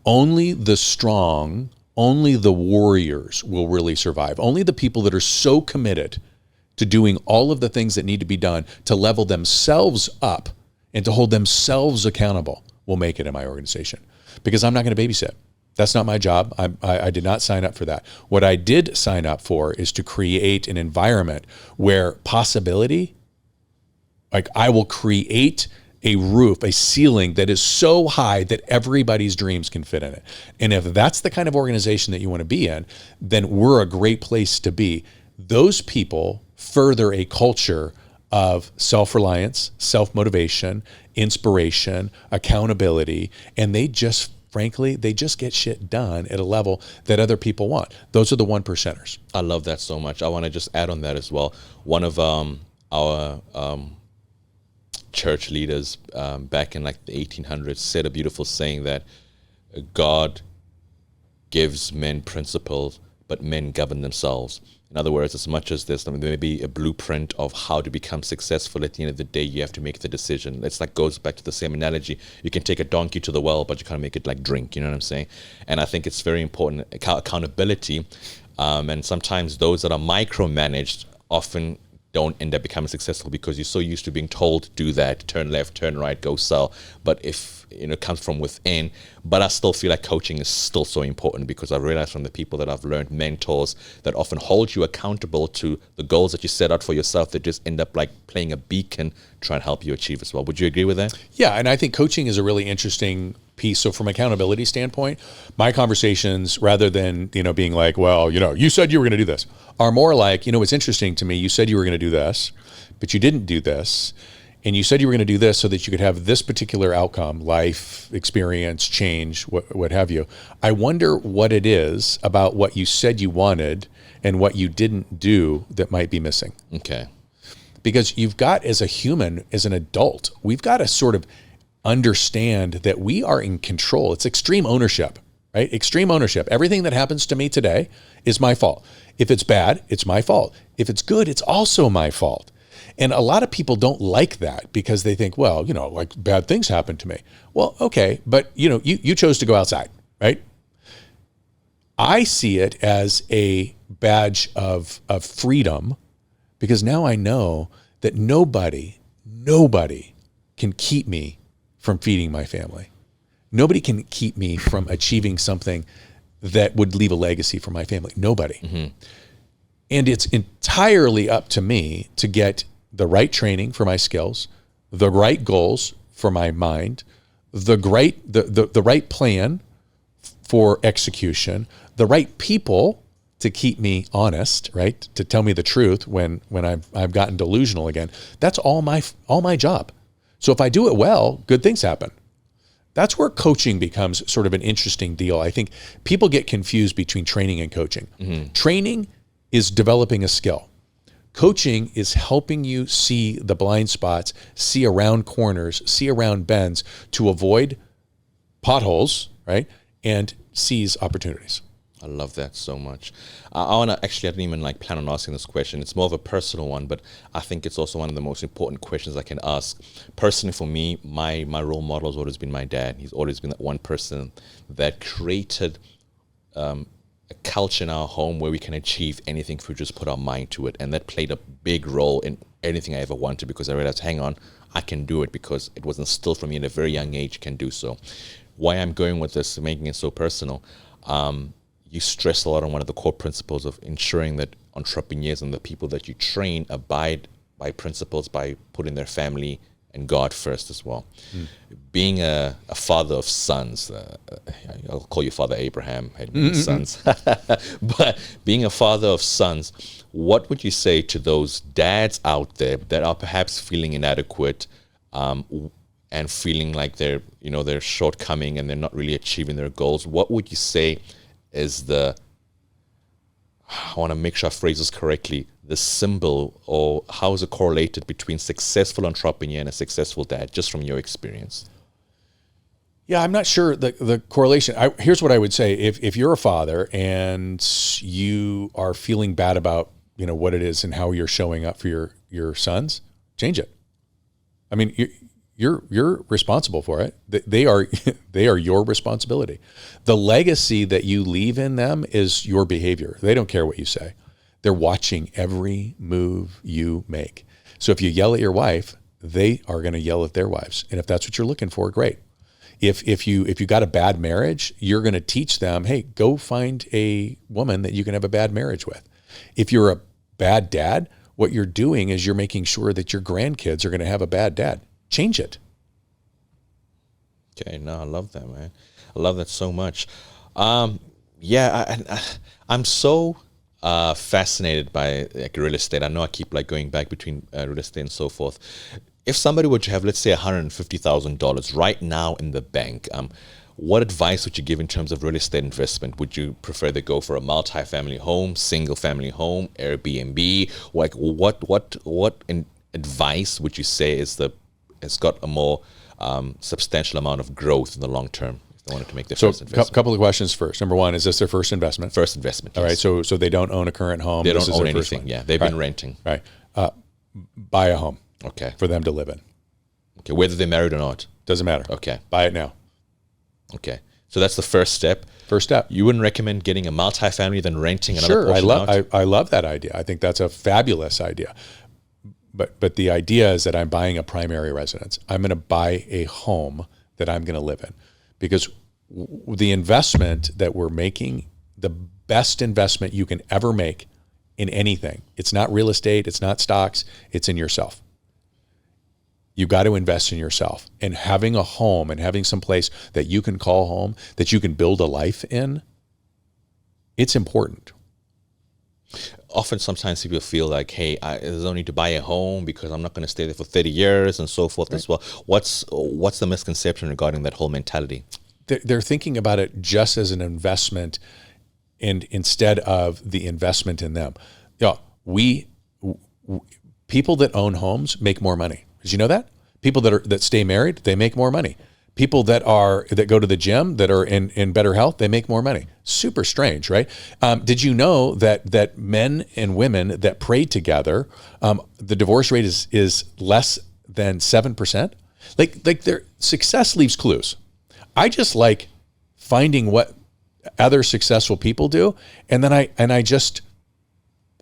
Only the strong, only the warriors will really survive. Only the people that are so committed to doing all of the things that need to be done to level themselves up and to hold themselves accountable will make it in my organization. Because I'm not going to babysit. That's not my job. I did not sign up for that. What I did sign up for is to create an environment where possibility, like I will create a roof, a ceiling that is so high that everybody's dreams can fit in it. And if that's the kind of organization that you want to be in, then we're a great place to be. Those people further a culture of self-reliance, self-motivation, inspiration, accountability, and they just, frankly, they just get shit done at a level that other people want. Those are the 1%ers. I love that so much. I want to just add on that as well. One of our church leaders back in like the 1800s said a beautiful saying that God gives men principles, but men govern themselves. In other words, as much as there's maybe a blueprint of how to become successful, at the end of the day, you have to make the decision. It's like goes back to the same analogy. You can take a donkey to the well, but you can't make it like drink. You know what I'm saying? And I think it's very important, accountability. And sometimes those that are micromanaged often don't end up becoming successful because you're so used to being told, do that, turn left, turn right, go sell. But if it comes from within, but I still feel like coaching is still so important because I realized from the people that I've learned, mentors that often hold you accountable to the goals that you set out for yourself, that just end up like playing a beacon, trying to help you achieve as well. Would you agree with that? Yeah, and I think coaching is a really interesting piece. So from accountability standpoint, my conversations, rather than, being like, well, you said you were going to do this, are more like, it's interesting to me. You said you were going to do this, but you didn't do this. And you said you were going to do this so that you could have this particular outcome, life, experience, change, what have you. I wonder what it is about what you said you wanted and what you didn't do that might be missing. Okay. Because you've got, as a human, as an adult, we've got to sort of understand that we are in control. It's extreme ownership, right? Extreme ownership. Everything that happens to me today is my fault. If it's bad, it's my fault. If it's good, it's also my fault. And a lot of people don't like that because they think, well, like bad things happen to me. Well, okay, but you chose to go outside, right? I see it as a badge of freedom because now I know that nobody can keep me from feeding my family. Nobody can keep me from achieving something that would leave a legacy for my family. Nobody. Mm-hmm. And it's entirely up to me to get the right training for my skills, the right goals for my mind, the right plan for execution, the right people to keep me honest, right? To tell me the truth when I've gotten delusional again. That's all my job. So if I do it well, good things happen. That's where coaching becomes sort of an interesting deal. I think people get confused between training and coaching. Mm-hmm. Training is developing a skill. Coaching is helping you see the blind spots, see around corners, see around bends to avoid potholes, right? And seize opportunities. I love that so much. I want to actually, I didn't even plan on asking this question. It's more of a personal one, but I think it's also one of the most important questions I can ask. Personally, for me, my role model has always been my dad. He's always been that one person that created a culture in our home where we can achieve anything if we just put our mind to it. And that played a big role in anything I ever wanted because I realized, hang on, I can do it because it was instilled from me at a very young age, can do so. Why I'm going with this, making it so personal, you stress a lot on one of the core principles of ensuring that entrepreneurs and the people that you train abide by principles by putting their family and God first as well. Mm. Being a father of sons, I'll call you Father Abraham, had many sons, but being a father of sons, what would you say to those dads out there that are perhaps feeling inadequate and feeling like they're shortcoming and they're not really achieving their goals? What would you say is I want to make sure I phrase this correctly, the symbol, or how is it correlated between successful entrepreneur and a successful dad, just from your experience? Yeah, I'm not sure the correlation. Here's what I would say. If you're a father and you are feeling bad about, what it is and how you're showing up for your sons, change it. I mean, you're responsible for it. They are your responsibility. The legacy that you leave in them is your behavior. They don't care what you say. They're watching every move you make. So if you yell at your wife, they are going to yell at their wives. And if that's what you're looking for, great. If you got a bad marriage, you're going to teach them, hey, go find a woman that you can have a bad marriage with. If you're a bad dad, what you're doing is you're making sure that your grandkids are going to have a bad dad. Change it. Okay, no, I love that, man. I love that so much. I'm so fascinated by real estate. I know I keep going back between real estate and so forth. If somebody were to have, let's say, $150,000 right now in the bank, what advice would you give in terms of real estate investment? Would you prefer to go for a multi-family home, single-family home, Airbnb? What advice would you say has got a more substantial amount of growth in the long term? They wanted to make their So first investment. couple of questions first. Number one, is this their first investment? First investment. All right. Yes. So they don't own a current home. They This don't is own their first anything. one. Yeah, they've been renting. Right. Buy a home Okay. for them to live in. Okay. Whether they're married or not. Doesn't matter. Okay. Buy it now. Okay. So that's the first step. First step. You wouldn't recommend getting a multifamily, then renting another Sure. portion out? I love that idea. I think that's a fabulous idea. But the idea is that I'm buying a primary residence. I'm going to buy a home that I'm going to live in, because the investment that we're making, the best investment you can ever make in anything, it's not real estate, it's not stocks, it's in yourself. You got to invest in yourself, and having a home and having some place that you can call home, that you can build a life in, it's important. Often, sometimes people feel like, hey, there's no need to buy a home because I'm not going to stay there for 30 years and so forth as well. What's the misconception regarding that whole mentality? They're thinking about it just as an investment, and instead of the investment in them. People that own homes make more money. Did you know that? People that stay married, they make more money. People that go to the gym, that are in better health, they make more money. Super strange, right? Did you know that men and women that pray together, the divorce rate is less than 7%? Like their success leaves clues. I just like finding what other successful people do, and then I just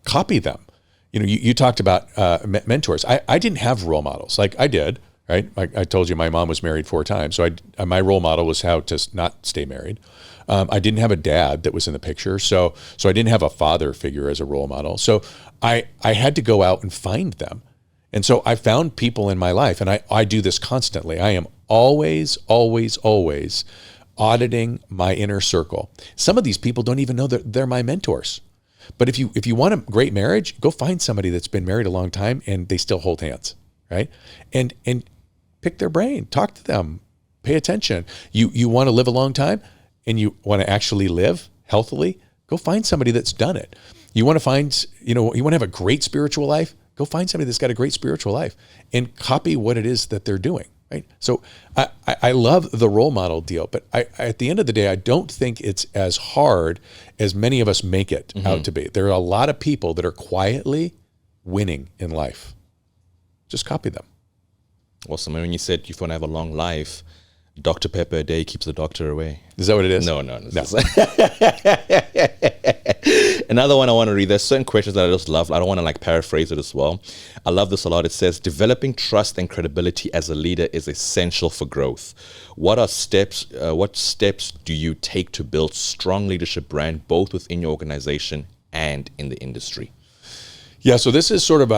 copy them. You talked about mentors. I didn't have role models. Like I did, right? I told you my mom was married 4 times. So my role model was how to not stay married. I didn't have a dad that was in the picture. So I didn't have a father figure as a role model. So I had to go out and find them. And so I found people in my life, and I do this constantly. I am always, always, always auditing my inner circle. Some of these people don't even know that they're my mentors. But if you want a great marriage, go find somebody that's been married a long time and they still hold hands, right? And pick their brain, talk to them, pay attention. You want to live a long time and you want to actually live healthily, go find somebody that's done it. You want to have a great spiritual life, go find somebody that's got a great spiritual life and copy what it is that they're doing, right? So I love the role model deal, but at the end of the day, I don't think it's as hard as many of us make it out to be. There are a lot of people that are quietly winning in life. Just copy them. Awesome. And when you said you want to have a long life, Dr. Pepper a day keeps the doctor away. Is that what it is? No. Another one I want to read. There's certain questions that I just love. I don't want to paraphrase it as well. I love this a lot. It says, developing trust and credibility as a leader is essential for growth. What steps do you take to build strong leadership brand, both within your organization and in the industry? Yeah, so this is sort of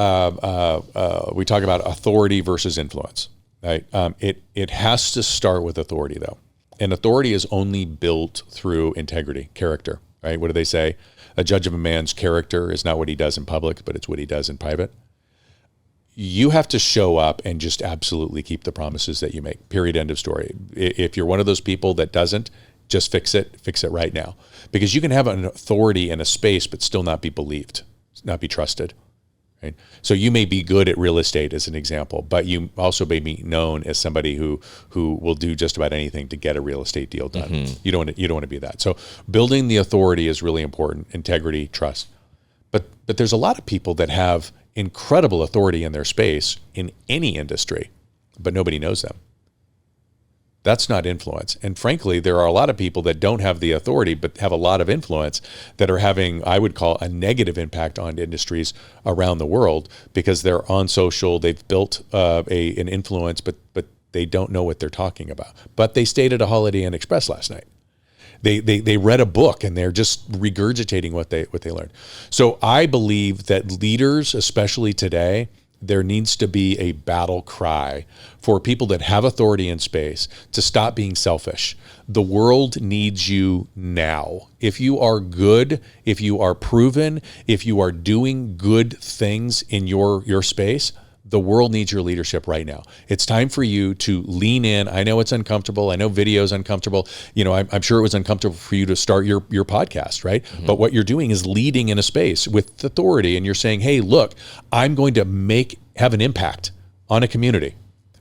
we talk about authority versus influence, right? It has to start with authority, though. And authority is only built through integrity, character, right? What do they say? A judge of a man's character is not what he does in public, but it's what he does in private. You have to show up and just absolutely keep the promises that you make, period, end of story. If you're one of those people that doesn't, just fix it right now. Because you can have an authority in a space but still not be believed, not be trusted. Right? So you may be good at real estate as an example, but you also may be known as somebody who will do just about anything to get a real estate deal done. Mm-hmm. You don't want to be that. So building the authority is really important. Integrity, trust. But there's a lot of people that have incredible authority in their space in any industry, but nobody knows them. That's not influence. And frankly, there are a lot of people that don't have the authority, but have a lot of influence that are having, I would call, a negative impact on industries around the world because they're on social, they've built an influence, but they don't know what they're talking about. But they stayed at a Holiday Inn Express last night. They read a book and they're just regurgitating what they learned. So I believe that leaders, especially today, there needs to be a battle cry for people that have authority in space to stop being selfish. The world needs you now. If you are good, if you are proven, if you are doing good things in your space, the world needs your leadership right now. It's time for you to lean in. I know it's uncomfortable. I know video is uncomfortable. I'm sure it was uncomfortable for you to start your podcast, right? Mm-hmm. But what you're doing is leading in a space with authority, and you're saying, hey, look, I'm going to have an impact on a community.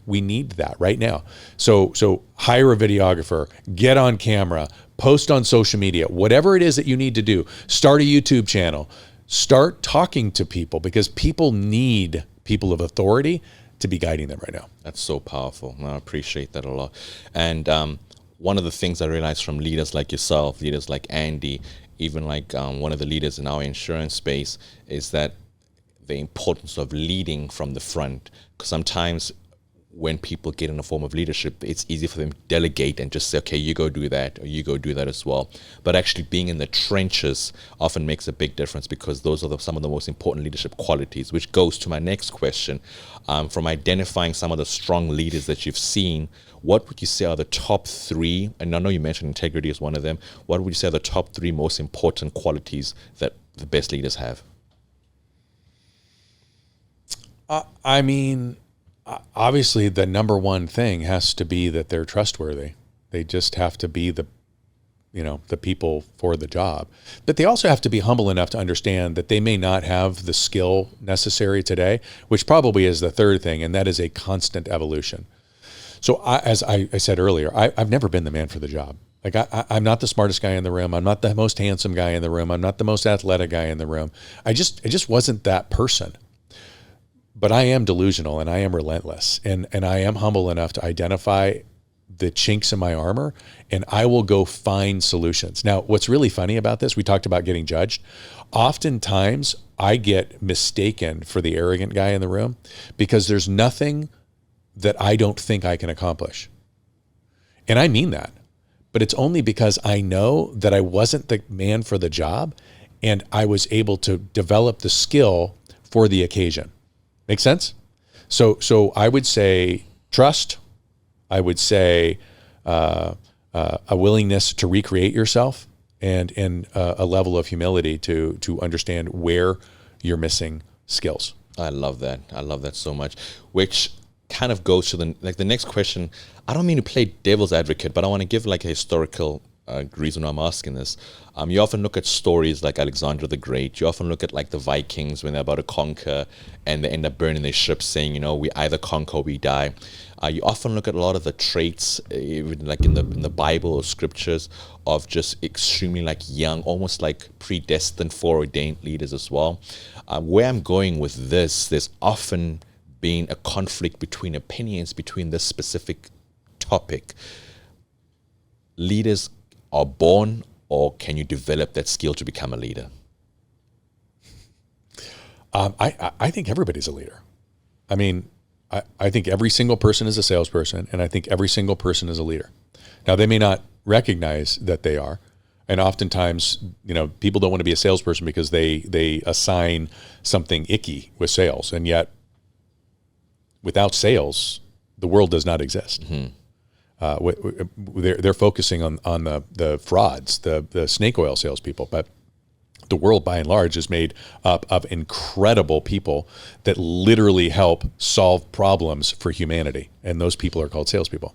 We need that right now. So hire a videographer, get on camera, post on social media, whatever it is that you need to do. Start a YouTube channel. Start talking to people, because people need people of authority to be guiding them right now. That's so powerful. I appreciate that a lot. And one of the things I realized from leaders like yourself, leaders like Andy, even like one of the leaders in our insurance space, is that the importance of leading from the front. Because sometimes when people get in a form of leadership, it's easy for them to delegate and just say, okay, you go do that, or you go do that as well. But actually being in the trenches often makes a big difference, because those are some of the most important leadership qualities, which goes to my next question. From identifying some of the strong leaders that you've seen, what would you say are the top three, and I know you mentioned integrity as one of them, what would you say are the top three most important qualities that the best leaders have? I mean, obviously the number one thing has to be that they're trustworthy. They just have to be the people for the job. But they also have to be humble enough to understand that they may not have the skill necessary today, which probably is the third thing, and that is a constant evolution. So as I said earlier, I've never been the man for the job. Like I'm not the smartest guy in the room. I'm not the most handsome guy in the room. I'm not the most athletic guy in the room. I just wasn't that person. But I am delusional, and I am relentless, and I am humble enough to identify the chinks in my armor, and I will go find solutions. Now, what's really funny about this, we talked about getting judged. Oftentimes, I get mistaken for the arrogant guy in the room, because there's nothing that I don't think I can accomplish. And I mean that. But it's only because I know that I wasn't the man for the job, and I was able to develop the skill for the occasion. Make sense? So I would say trust. I would say a willingness to recreate yourself, and a level of humility to understand where you're missing skills. I love that. I love that so much. Which kind of goes to the next question. I don't mean to play devil's advocate, but I want to give like a historical reason why I'm asking this. You often look at stories like Alexander the Great. You often look at like the Vikings when they're about to conquer and they end up burning their ships, saying, we either conquer or we die. You often look at a lot of the traits, even like in the Bible or scriptures, of just extremely like young, almost like predestined, foreordained leaders as well. Where I'm going with this, there's often been a conflict between opinions between this specific topic. Leaders are born, or can you develop that skill to become a leader? I think everybody's a leader. I mean, I think every single person is a salesperson, and I think every single person is a leader. Now, they may not recognize that they are, and oftentimes, people don't want to be a salesperson because they assign something icky with sales, and yet without sales, the world does not exist. Mm-hmm. They're focusing on the frauds, the snake oil salespeople, but the world by and large is made up of incredible people that literally help solve problems for humanity, and those people are called salespeople.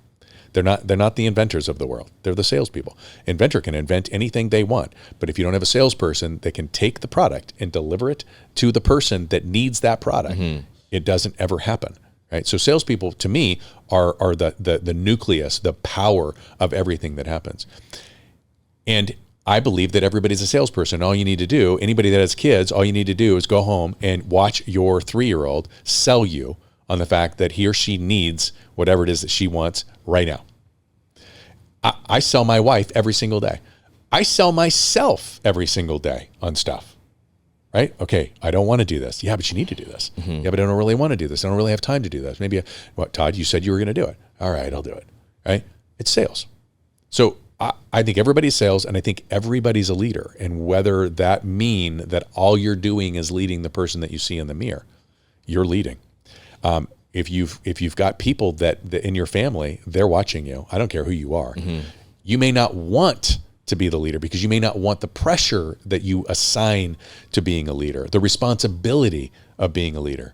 They're not the inventors of the world. They're the salespeople. Inventor can invent anything they want, but if you don't have a salesperson that can take the product and deliver it to the person that needs that product, mm-hmm. it doesn't ever happen. Right. So salespeople, to me, are the nucleus, the power of everything that happens. And I believe that everybody's a salesperson. All you need to do, anybody that has kids, all you need to do is go home and watch your 3-year-old sell you on the fact that he or she needs whatever it is that she wants right now. I sell my wife every single day. I sell myself every single day on stuff. Right? Okay, I don't want to do this. Yeah, but you need to do this. Mm-hmm. Yeah, but I don't really want to do this. I don't really have time to do this. Maybe, Todd, you said you were going to do it. All right, I'll do it. Right? It's sales. So I think everybody's sales, and I think everybody's a leader. And whether that mean that all you're doing is leading the person that you see in the mirror, you're leading. If you've got people that in your family, they're watching you. I don't care who you are. Mm-hmm. You may not want to be the leader because you may not want the pressure that you assign to being a leader, the responsibility of being a leader.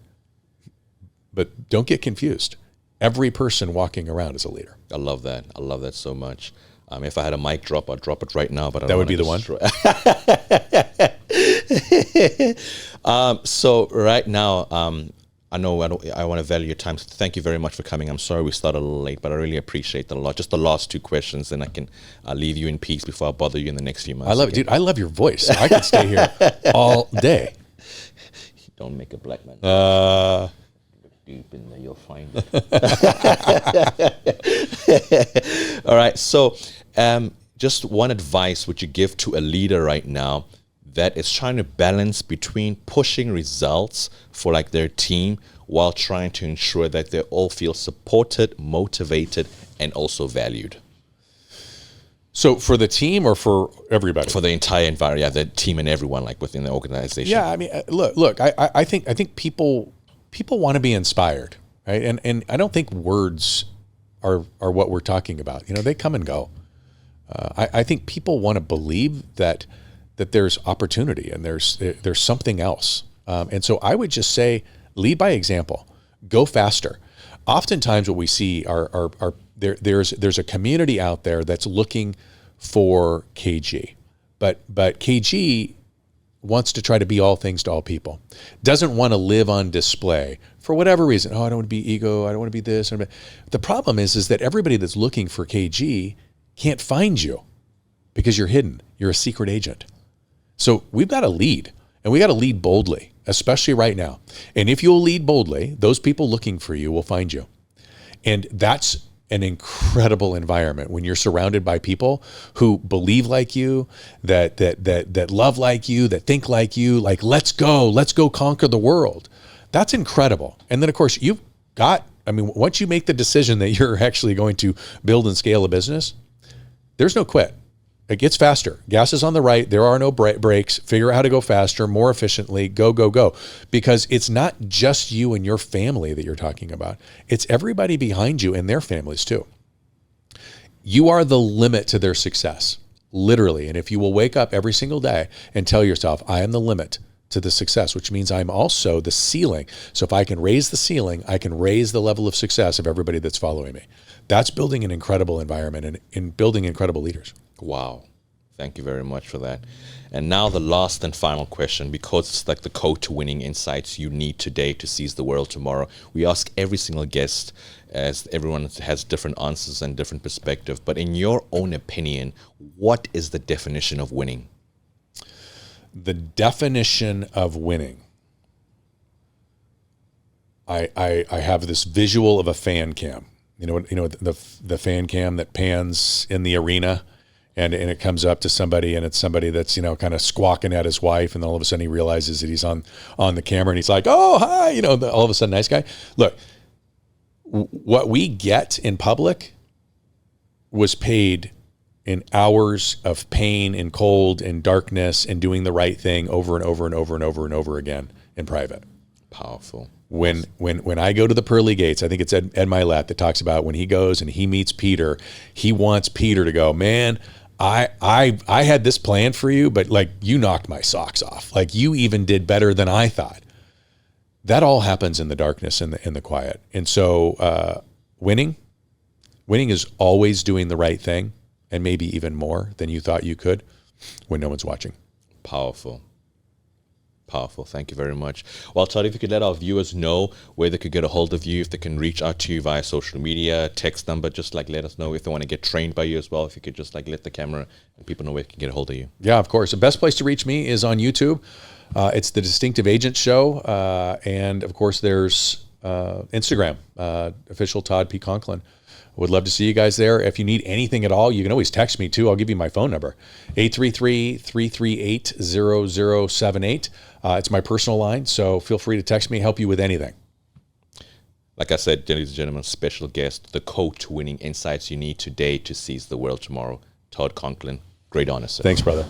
But don't get confused. Every person walking around is a leader. I love that. I love that so much. If I had a mic drop, I'd drop it right now. But that would be the one. So right now, I know I want to value your time. So thank you very much for coming. I'm sorry we started a little late, but I really appreciate that a lot. Just the last 2 questions, then I can leave you in peace before I bother you in the next few months. I love it, dude. I love your voice. I could stay here all day. Don't make a black man. Deep in there, you'll find it. All right. So, just one advice would you give to a leader right now that is trying to balance between pushing results for like their team while trying to ensure that they all feel supported, motivated, and also valued? So for the team or for everybody? For the entire environment, yeah, the team and everyone like within the organization. Yeah, I mean, look. I think people want to be inspired, right? And I don't think words are what we're talking about. You know, they come and go. I think people want to believe that there's opportunity and there's something else. And so I would just say, lead by example. Go faster. Oftentimes, what we see are there's a community out there that's looking for KG, but KG wants to try to be all things to all people. Doesn't want to live on display for whatever reason. Oh, I don't want to be ego. I don't want to be this. The problem is that everybody that's looking for KG can't find you because you're hidden. You're a secret agent. So we've got to lead, and we got to lead boldly, especially right now. And if you'll lead boldly, those people looking for you will find you. And that's an incredible environment when you're surrounded by people who believe like you, that love like you, that think like you, like, let's go conquer the world. That's incredible. And then of course once you make the decision that you're actually going to build and scale a business, there's no quit. It gets faster. Gas is on the right. There are no brakes. Figure out how to go faster, more efficiently. Go. Because it's not just you and your family that you're talking about. It's everybody behind you and their families too. You are the limit to their success, literally. And if you will wake up every single day and tell yourself, I am the limit to the success, which means I'm also the ceiling. So if I can raise the ceiling, I can raise the level of success of everybody that's following me. That's building an incredible environment and building incredible leaders. Wow. Thank you very much for that. And now the last and final question, because it's like the code to winning insights you need today to seize the world tomorrow. We ask every single guest, as everyone has different answers and different perspective, but in your own opinion, what is the definition of winning? The definition of winning. I have this visual of a fan cam. You know the fan cam that pans in the arena, and it comes up to somebody, and it's somebody that's kind of squawking at his wife, and then all of a sudden he realizes that he's on the camera, and he's like, "Oh, hi!" All of a sudden, nice guy. Look, what we get in public was paid in hours of pain and cold and darkness and doing the right thing over and over and over and over and over again in private. Powerful. When I go to the pearly gates, I think it's Ed Milet that talks about when he goes and he meets Peter, he wants Peter to go, man, I had this plan for you, but like you knocked my socks off. Like you even did better than I thought. That all happens in the darkness and in the quiet. And so winning is always doing the right thing, and maybe even more than you thought you could when no one's watching. Powerful. Thank you very much. Well, Todd, if you could let our viewers know where they could get a hold of you, if they can reach out to you via social media, text number, just like let us know if they want to get trained by you as well. If you could just like let the camera and people know where they can get a hold of you. Yeah, of course. The best place to reach me is on YouTube. It's the Distinctive Agent Show. And of course, there's Instagram, official Todd P. Conklin. Would love to see you guys there. If you need anything at all, you can always text me too. I'll give you my phone number, 833-338-0078. It's my personal line, so feel free to text me, help you with anything. Like I said, ladies and gentlemen, special guest, the code to winning insights you need today to seize the world tomorrow, Todd Conklin. Great honor, sir. Thanks, brother.